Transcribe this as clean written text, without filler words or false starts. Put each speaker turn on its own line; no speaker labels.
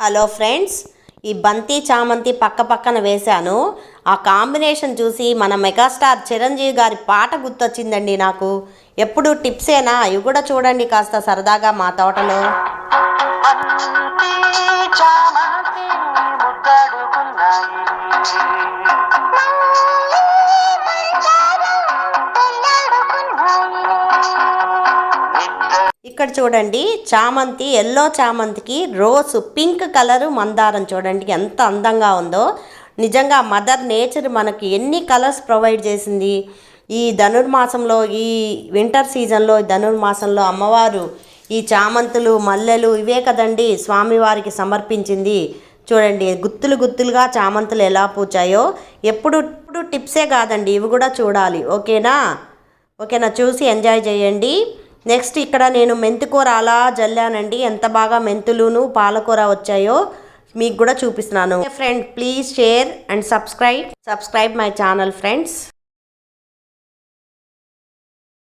Hello friends, ఈ బంతి చామంతి పక్క పక్కన వేశాను. ఆ కాంబినేషన్ చూసి మన మెగాస్టార్ చిరంజీవి గారి పాట గుర్తొచ్చిందండి నాకు. ఎప్పుడు టిప్సేనా, ఇవి కూడా చూడండి కాస్త సరదాగా మా తోటలో. ఇక్కడ చూడండి, చామంతి, ఎల్లో చామంతికి రోజ్ పింక్ కలరు మందారం చూడండి ఎంత అందంగా ఉందో. నిజంగా మదర్ నేచర్ మనకి ఎన్ని కలర్స్ ప్రొవైడ్ చేసింది. ఈ ధనుర్మాసంలో, ఈ వింటర్ సీజన్లో, ధనుర్మాసంలో అమ్మవారు ఈ చామంతులు, మల్లెలు ఇవే కదండి స్వామివారికి సమర్పించింది. చూడండి గుత్తులు గుత్తులుగా చామంతులు ఎలా పూచాయో. ఎప్పుడు టిప్సే కాదండి, ఇవి కూడా చూడాలి. ఓకేనా, చూసి ఎంజాయ్ చేయండి. నెక్స్ట్ ఇక్కడ నేను మెంతికూర అలా జల్లానండి. ఎంత బాగా మెంతులును పాలకూర వచ్చాయో మీకు కూడా చూపిస్తున్నాను. Friend, please share and subscribe my channel friends.